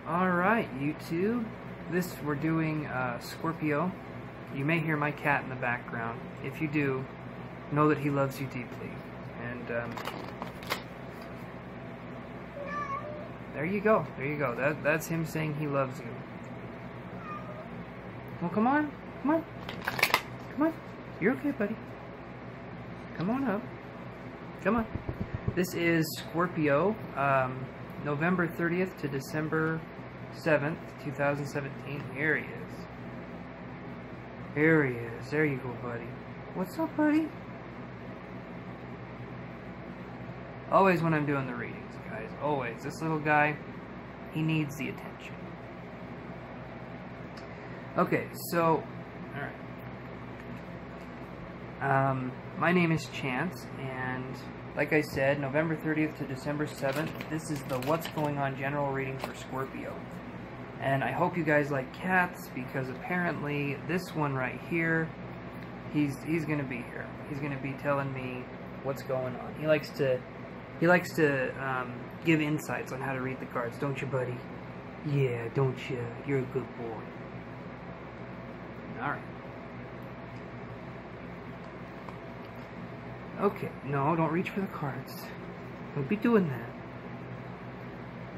Alright, YouTube. We're doing Scorpio. You may hear my cat in the background. If you do, know that he loves you deeply. And, there you go. There you go. That's him saying he loves you. Well, come on. Come on. Come on. You're okay, buddy. Come on up. Come on. This is Scorpio, November 30th to December 7th, 2017. Here he is. Here he is. There you go, buddy. What's up, buddy? Always when I'm doing the readings, guys. Always. This little guy, he needs the attention. Okay, so, alright. My name is Chance, and like I said, November 30th to December 7th, this is the What's Going On general reading for Scorpio. And I hope you guys like cats, because apparently this one right here, he's going to be here. He's going to be telling me what's going on. He likes to give insights on how to read the cards, don't you, buddy? Yeah, don't you? You're a good boy. Alright. Okay, no, don't reach for the cards. Don't be doing that.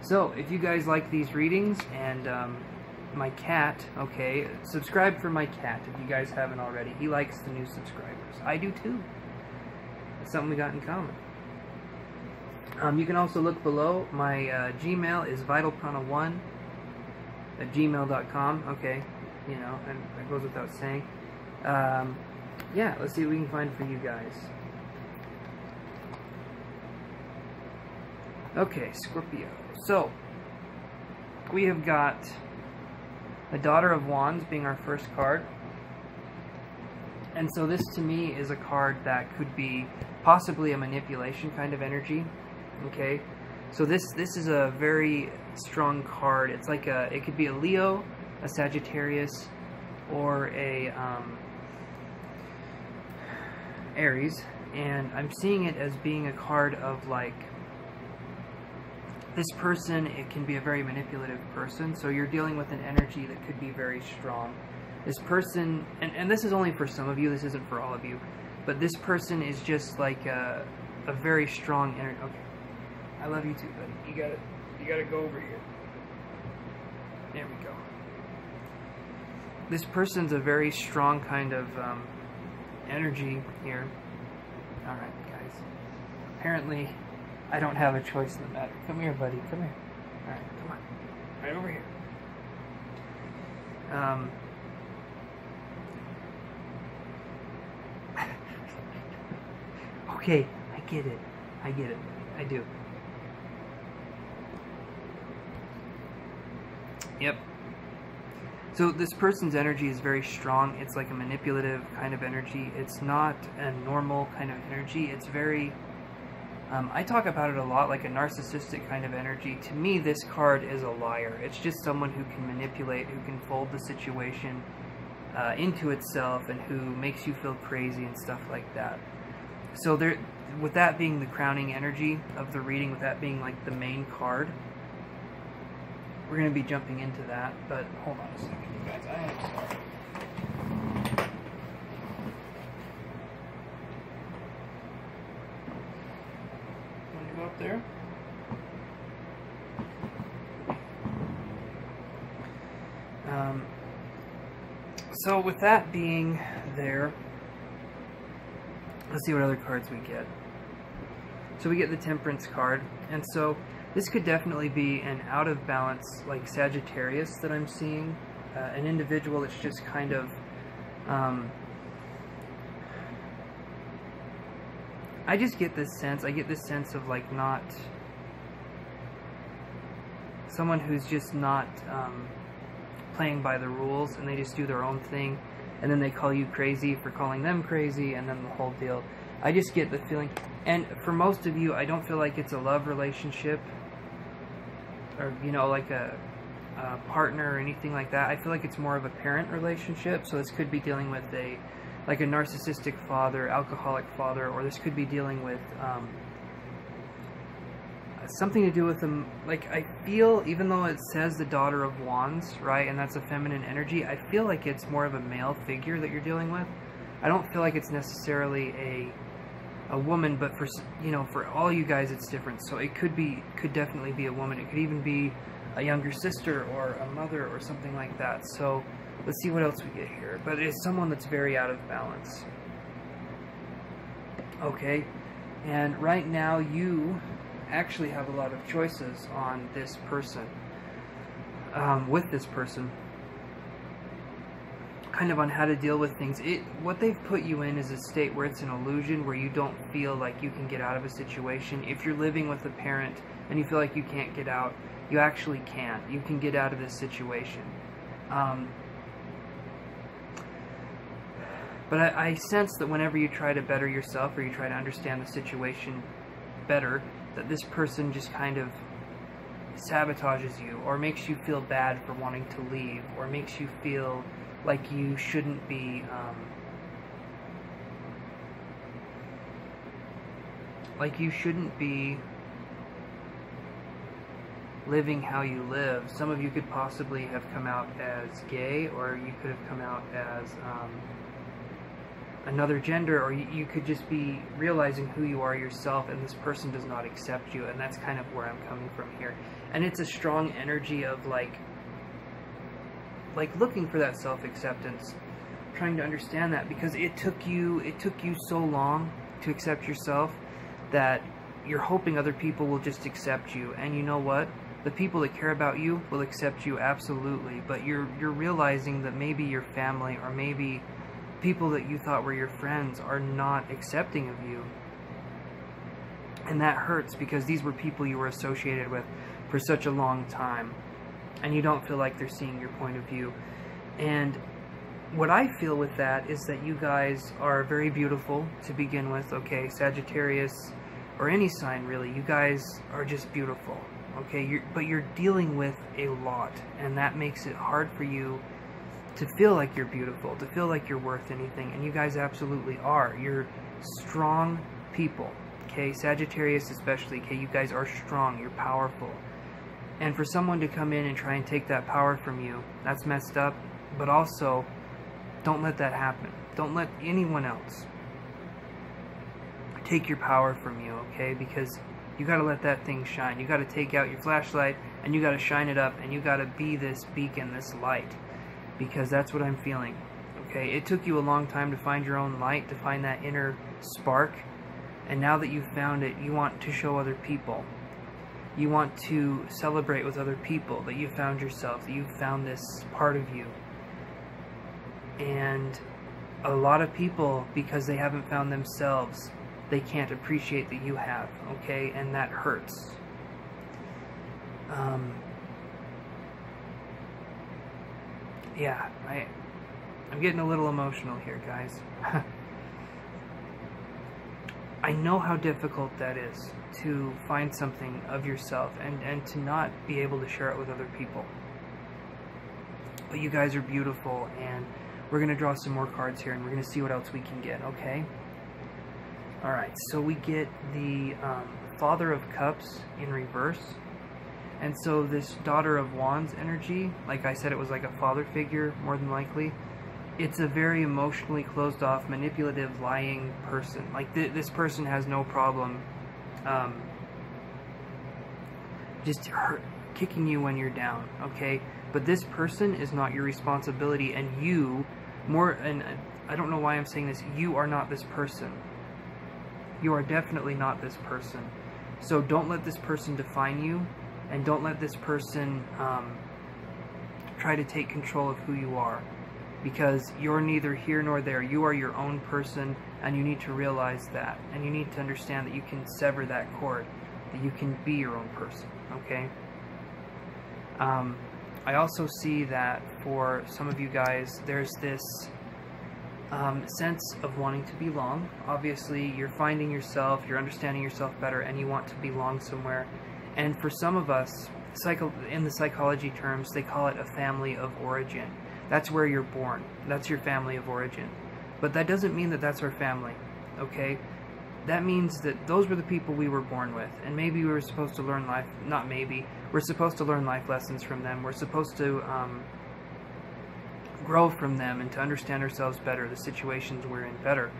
So, if you guys like these readings, and my cat, okay, subscribe for my cat if you guys haven't already. He likes the new subscribers. I do too. It's something we got in common. You can also look below. My Gmail is vitalprana1@gmail.com. Okay, you know, and that goes without saying. Yeah, let's see what we can find for you guys. Okay, Scorpio. So, we have got the Daughter of Wands being our first card. And so this to me is a card that could be possibly a manipulation kind of energy. Okay? So this is a very strong card. It's like it could be a Leo, a Sagittarius, or a Aries. And I'm seeing it as being a card of like, this person, it can be a very manipulative person, so you're dealing with an energy that could be very strong. This person, and this is only for some of you, this isn't for all of you, but this person is just like a very strong energy. Okay, I love you too, buddy. You gotta go over here. There we go. This person's a very strong kind of energy here. Alright, guys. Apparently, I don't have a choice in the matter. Come here, buddy. Come here. Alright, come on. Right over here. Okay, I get it. I get it. I do. Yep. So this person's energy is very strong. It's like a manipulative kind of energy. It's not a normal kind of energy. It's very... I talk about it a lot, like a narcissistic kind of energy. To me, this card is a liar. It's just someone who can manipulate, who can fold the situation into itself, and who makes you feel crazy and stuff like that. So there, with that being the crowning energy of the reading, with that being like the main card, we're going to be jumping into that. But hold on a second, you guys. I am sorry. Up there. So with that being there, let's see what other cards we get. So we get the Temperance card, and so this could definitely be an out of balance, like Sagittarius that I'm seeing, an individual that's just kind of I just get this sense, of like not, someone who's just not playing by the rules, and they just do their own thing, and then they call you crazy for calling them crazy, and then the whole deal. I just get the feeling, and for most of you, I don't feel like it's a love relationship, or, you know, like a partner or anything like that. I feel like it's more of a parent relationship, so this could be dealing with like a narcissistic father, alcoholic father, or this could be dealing with something to do with them. Like, I feel, even though it says the Daughter of Wands, right, and that's a feminine energy, I feel like it's more of a male figure that you're dealing with. I don't feel like it's necessarily a woman, but for, you know, for all you guys it's different. So it could definitely be a woman. It could even be a younger sister or a mother or something like that. So let's see what else we get here. But it's someone that's very out of balance. Okay, and right now you actually have a lot of choices on this person, with this person, kind of on how to deal with things. What they've put you in is a state where it's an illusion, where you don't feel like you can get out of a situation. If you're living with a parent and you feel like you can't get out, you actually can. You can get out of this situation. But I sense that whenever you try to better yourself, or you try to understand the situation better, that this person just kind of sabotages you, or makes you feel bad for wanting to leave, or makes you feel like you shouldn't be, living how you live. Some of you could possibly have come out as gay, or you could have come out as another gender, or you could just be realizing who you are yourself, and this person does not accept you, and that's kind of where I'm coming from here. And it's a strong energy of like looking for that self-acceptance, trying to understand that, because it took you so long to accept yourself that you're hoping other people will just accept you. And you know what? The people that care about you will accept you, absolutely, but you're realizing that maybe your family, or maybe people that you thought were your friends, are not accepting of you. And that hurts, because these were people you were associated with for such a long time, and you don't feel like they're seeing your point of view. And what I feel with that is that you guys are very beautiful to begin with, okay? Sagittarius, or any sign really, you guys are just beautiful, okay? But you're dealing with a lot, and that makes it hard for you to feel like you're beautiful, to feel like you're worth anything, and you guys absolutely are. You're strong people, okay? Sagittarius especially, okay? You guys are strong, you're powerful. And for someone to come in and try and take that power from you, that's messed up. But also, don't let that happen. Don't let anyone else take your power from you, okay? Because you gotta let that thing shine. You gotta take out your flashlight, and you gotta shine it up, and you gotta be this beacon, this light. Because that's what I'm feeling, okay? It took you a long time to find your own light, to find that inner spark. And now that you've found it, you want to show other people. You want to celebrate with other people that you found yourself, that you found this part of you. And a lot of people, because they haven't found themselves, they can't appreciate that you have, okay? And that hurts. Yeah, I'm getting a little emotional here, guys. I know how difficult that is, to find something of yourself and to not be able to share it with other people. But you guys are beautiful, and we're going to draw some more cards here, and we're going to see what else we can get, okay? Alright, so we get the Father of Cups in reverse. And so this Daughter of Wands energy, like I said, it was like a father figure, more than likely. It's a very emotionally closed off, manipulative, lying person. Like, this person has no problem just kicking you when you're down, okay? But this person is not your responsibility, and and I don't know why I'm saying this, you are not this person. You are definitely not this person. So don't let this person define you, and don't let this person try to take control of who you are. Because you're neither here nor there. You are your own person, and you need to realize that. And you need to understand that you can sever that cord, that you can be your own person, okay? I also see that for some of you guys, there's this sense of wanting to belong. Obviously, you're finding yourself, you're understanding yourself better, and you want to belong somewhere. And for some of us, in the psychology terms, they call it a family of origin. That's where you're born. That's your family of origin. But that doesn't mean that that's our family, okay? that means that those were the people we were born with, and maybe we were supposed to learn life, not maybe, we're supposed to learn life lessons from them. We're supposed to grow from them and to understand ourselves better, the situations we're in better.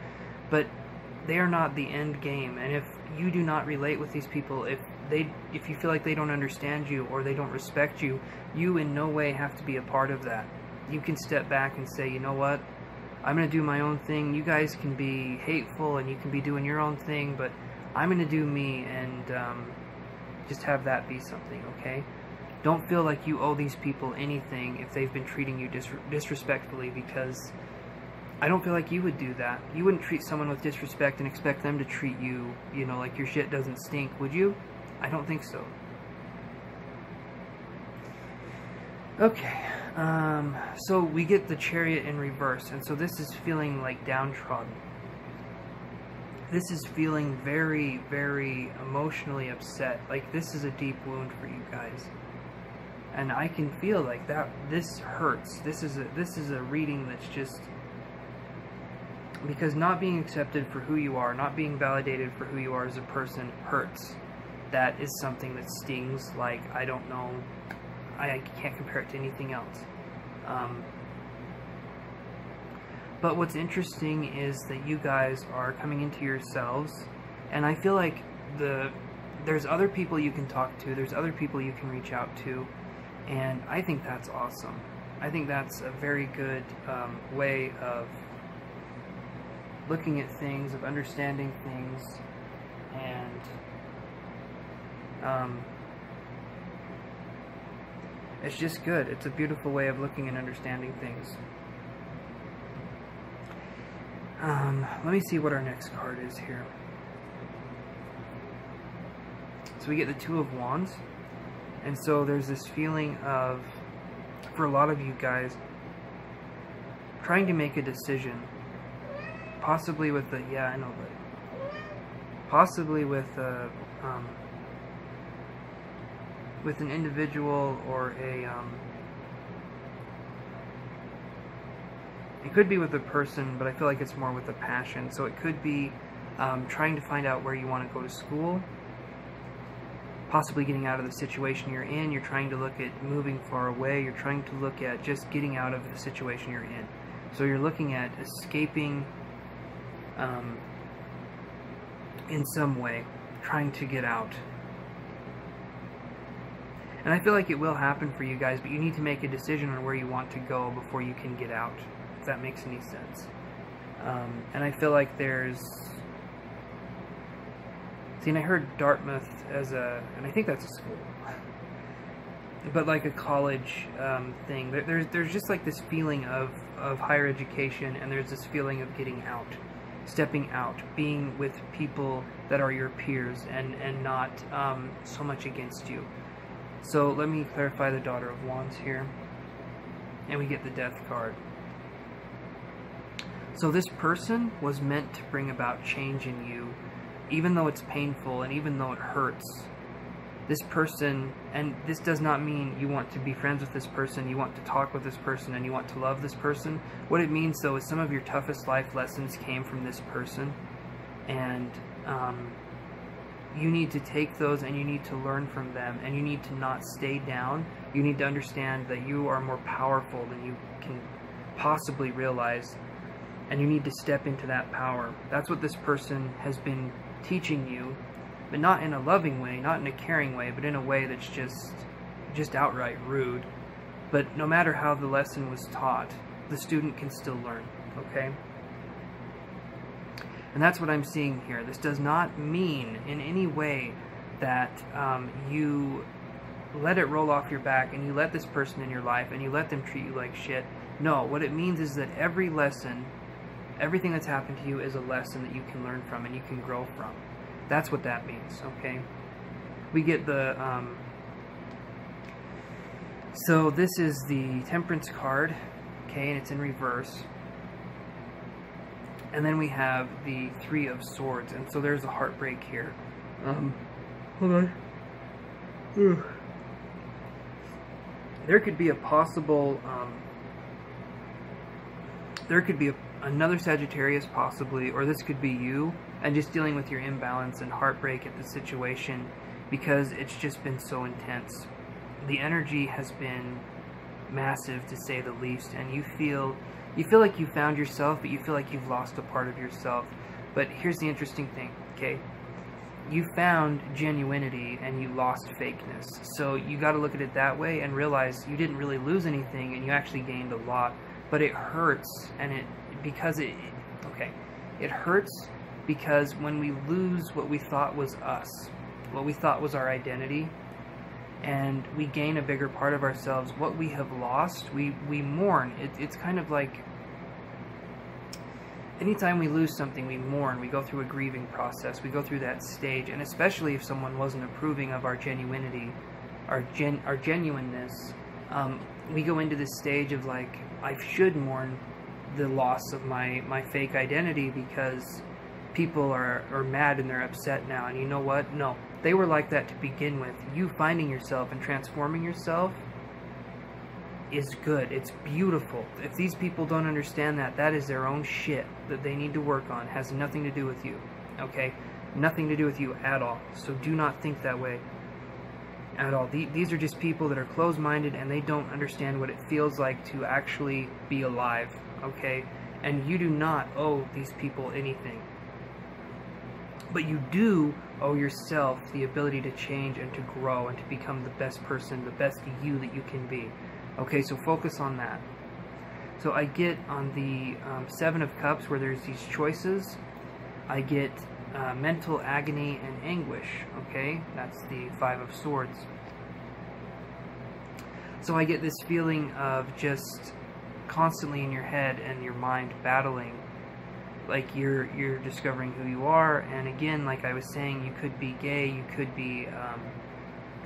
But they are not the end game, and if you do not relate with these people, if you feel like they don't understand you or they don't respect you, you in no way have to be a part of that. You can step back and say, you know what, I'm going to do my own thing. You guys can be hateful and you can be doing your own thing, but I'm going to do me, and just have that be something, okay? Don't feel like you owe these people anything if they've been treating you disrespectfully, because I don't feel like you would do that. You wouldn't treat someone with disrespect and expect them to treat you, you know, like your shit doesn't stink, would you? I don't think so. Okay, so we get the Chariot in reverse, and so this is feeling like downtrodden. This is feeling very, very emotionally upset. Like, this is a deep wound for you guys. And I can feel like that, this hurts. This is a reading that's just, because not being accepted for who you are, not being validated for who you are as a person hurts. That is something that stings like, I don't know, I can't compare it to anything else. But what's interesting is that you guys are coming into yourselves, and I feel like there's other people you can talk to, there's other people you can reach out to, and I think that's awesome. I think that's a very good way of looking at things, of understanding things, and it's just good. It's a beautiful way of looking and understanding things. Let me see what our next card is here. So we get the Two of Wands, and so there's this feeling of, for a lot of you guys, trying to make a decision, possibly with the, yeah, I know, but possibly with an individual or a, it could be with a person, but I feel like it's more with a passion. So it could be trying to find out where you want to go to school, possibly getting out of the situation you're in. You're trying to look at moving far away. You're trying to look at just getting out of the situation you're in. So you're looking at escaping in some way, trying to get out. And I feel like it will happen for you guys, but you need to make a decision on where you want to go before you can get out, if that makes any sense. And I feel like there's... See, and I heard Dartmouth as a... and I think that's a school. But like a college thing. There's just like this feeling of higher education, and there's this feeling of getting out. Stepping out. Being with people that are your peers and not so much against you. So let me clarify the Daughter of Wands here. And we get the Death card. So this person was meant to bring about change in you, even though it's painful and even though it hurts. This person, and this does not mean you want to be friends with this person, you want to talk with this person, and you want to love this person. What it means, though, is some of your toughest life lessons came from this person, and you need to take those and you need to learn from them, and you need to not stay down. You need to understand that you are more powerful than you can possibly realize, and you need to step into that power. That's what this person has been teaching you, but not in a loving way, not in a caring way, but in a way that's just outright rude. But no matter how the lesson was taught, the student can still learn, okay? And that's what I'm seeing here. This does not mean in any way that you let it roll off your back and you let this person in your life and you let them treat you like shit. No, what it means is that every lesson, everything that's happened to you is a lesson that you can learn from and you can grow from. That's what that means, okay? We get the, so this is the Temperance card, okay, and it's in reverse. And then we have the Three of Swords, and so there's a heartbreak here. Hold on. Ugh. There could be a possible, another Sagittarius possibly, or this could be you, and just dealing with your imbalance and heartbreak at the situation because it's just been so intense. The energy has been massive, to say the least, and you feel like you found yourself, but you feel like you've lost a part of yourself. But here's the interesting thing, okay? You found genuinity and you lost fakeness. So you got to look at it that way and realize you didn't really lose anything and you actually gained a lot. But it hurts, and it hurts because when we lose what we thought was us, what we thought was our identity, and we gain a bigger part of ourselves, what we have lost, we mourn. It's kind of like anytime we lose something, we mourn. We go through a grieving process. We go through that stage, and especially if someone wasn't approving of our genuinity, our genuineness, we go into this stage of like, I should mourn the loss of my fake identity because people are mad and they're upset now. And you know what? No, they were like that to begin with. You finding yourself and transforming yourself is good. It's beautiful. If these people don't understand that, that is their own shit that they need to work on. It has nothing to do with you, okay? Nothing to do with you at all. So do not think that way at all. These are just people that are closed-minded and they don't understand what it feels like to actually be alive, okay? And you do not owe these people anything. But you do owe yourself the ability to change and to grow and to become the best person, the best you that you can be. Okay, so focus on that. So I get on the Seven of Cups, where there's these choices, I get mental agony and anguish, okay? That's the Five of Swords. So I get this feeling of just constantly in your head and your mind battling, like you're discovering who you are. And again, like I was saying, you could be gay, you could be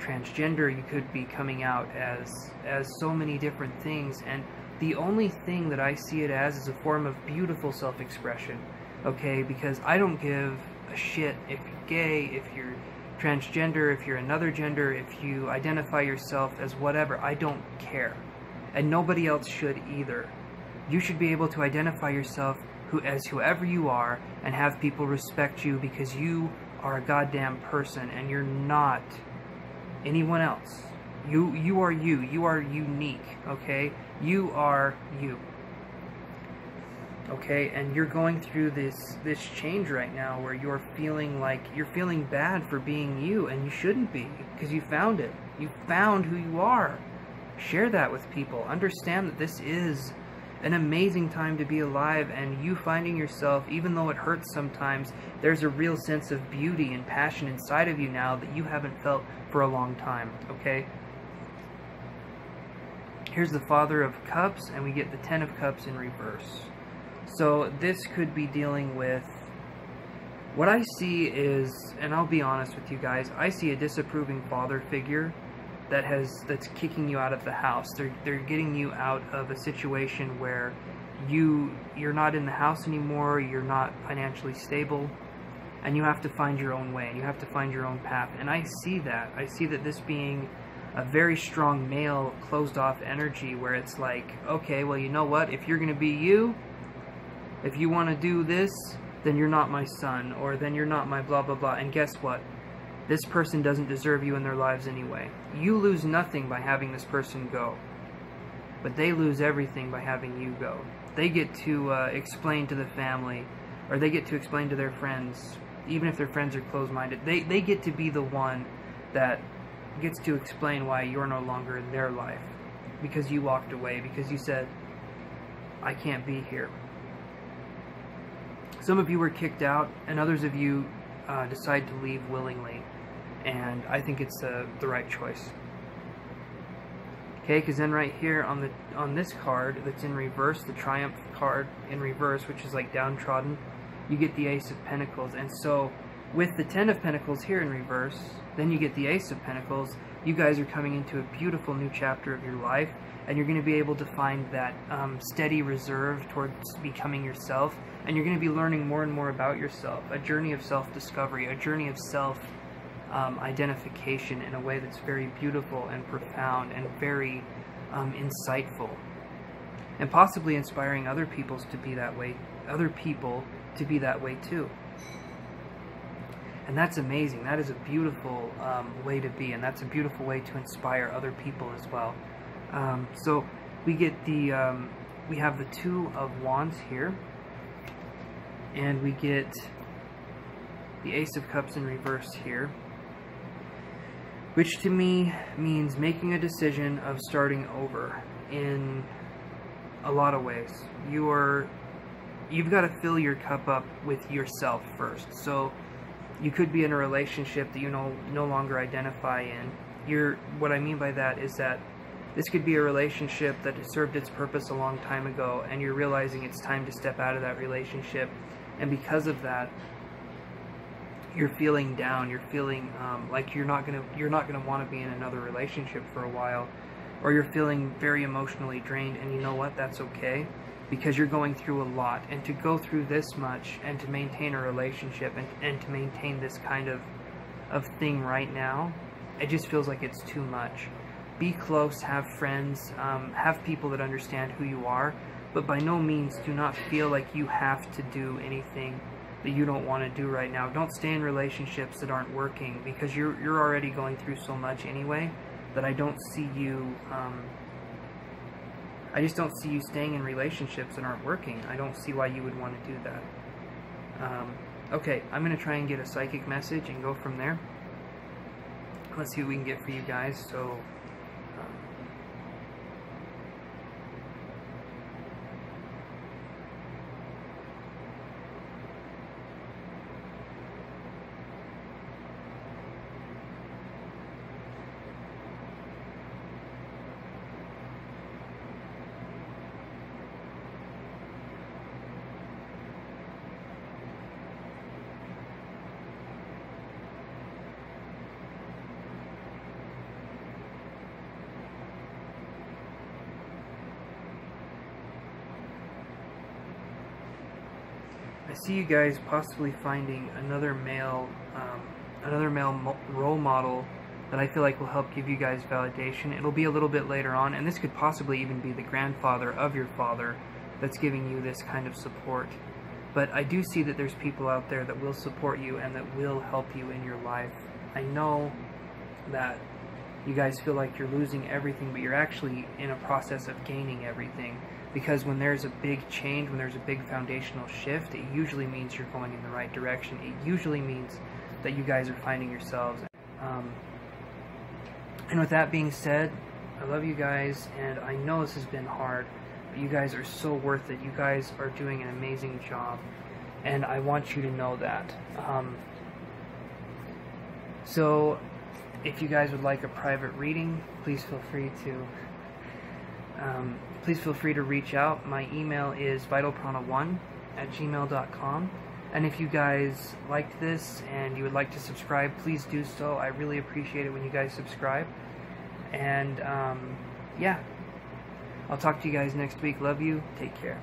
transgender, you could be coming out as so many different things, and the only thing that I see it as is a form of beautiful self-expression, okay? Because I don't give a shit if you're gay, if you're transgender, if you're another gender, if you identify yourself as whatever. I don't care, and nobody else should either. You should be able to identify yourself as whoever you are and have people respect you because you are a goddamn person and you're not anyone else. You are you. You are unique, okay? You are you. Okay, and you're going through this change right now where you're feeling bad for being you, and you shouldn't be, because you found it. You found who you are. Share that with people. Understand that this is an amazing time to be alive, and you finding yourself, even though it hurts sometimes, there's a real sense of beauty and passion inside of you now that you haven't felt for a long time, okay? Here's the Father of Cups, and we get the Ten of Cups in reverse. So this could be dealing with, what I see is, and I'll be honest with you guys, I see a disapproving father figure that's kicking you out of the house. They're getting you out of a situation where you're not in the house anymore, you're not financially stable, and you have to find your own way, and you have to find your own path. And I see that. I see that this being a very strong male, closed-off energy where it's like, okay, well, you know what? If you're going to be you, if you want to do this, then you're not my son, or then you're not my blah, blah, blah. And guess what? This person doesn't deserve you in their lives anyway. You lose nothing by having this person go, but they lose everything by having you go. They get to explain to the family, or they get to explain to their friends, even if their friends are closed-minded. They get to be the one that gets to explain why you're no longer in their life, because you walked away, because you said, I can't be here. Some of you were kicked out, and others of you decide to leave willingly, and I think it's the right choice. Okay, because then right here on this card that's in reverse, the Triumph card in reverse, which is like downtrodden, you get the Ace of Pentacles. And so with the Ten of Pentacles here in reverse, then you get the Ace of Pentacles. You guys are coming into a beautiful new chapter of your life, and you're going to be able to find that steady reserve towards becoming yourself, and you're going to be learning more and more about yourself, a journey of self-discovery, a journey of self-identification in a way that's very beautiful and profound and very insightful, and possibly inspiring other people to be that way other people to be that way too. And that's amazing. That is a beautiful way to be, and that's a beautiful way to inspire other people as well. So we get the we have the Two of Wands here, and we get the Ace of Cups in reverse here, which to me means making a decision of starting over in a lot of ways. You've got to fill your cup up with yourself first. So you could be in a relationship that you no longer identify in. What I mean by that is that this could be a relationship that has served its purpose a long time ago, and you're realizing it's time to step out of that relationship, and because of that, you're feeling down. You're feeling like you're not gonna want to be in another relationship for a while, or you're feeling very emotionally drained. And you know what? That's okay, because you're going through a lot, and to go through this much and to maintain a relationship and to maintain this kind of thing right now, it just feels like it's too much. Be close, have friends, have people that understand who you are, but by no means do not feel like you have to do anything that you don't want to do right now. Don't stay in relationships that aren't working, because you're already going through so much anyway that I don't see you I just don't see you staying in relationships that aren't working. I don't see why you would want to do that. Okay, I'm going to try and get a psychic message and go from there. Let's see what we can get for you guys. So I see you guys possibly finding another male role model that I feel like will help give you guys validation. It'll be a little bit later on, and this could possibly even be the grandfather of your father that's giving you this kind of support. But I do see that there's people out there that will support you and that will help you in your life. I know that you guys feel like you're losing everything, but you're actually in a process of gaining everything. Because when there's a big change, when there's a big foundational shift, it usually means you're going in the right direction. It usually means that you guys are finding yourselves. And with that being said, I love you guys, and I know this has been hard, but you guys are so worth it. You guys are doing an amazing job, and I want you to know that. So, if you guys would like a private reading, please feel free to reach out. My email is vitalprana1@gmail.com. And if you guys liked this and you would like to subscribe, please do so. I really appreciate it when you guys subscribe. And yeah, I'll talk to you guys next week. Love you. Take care.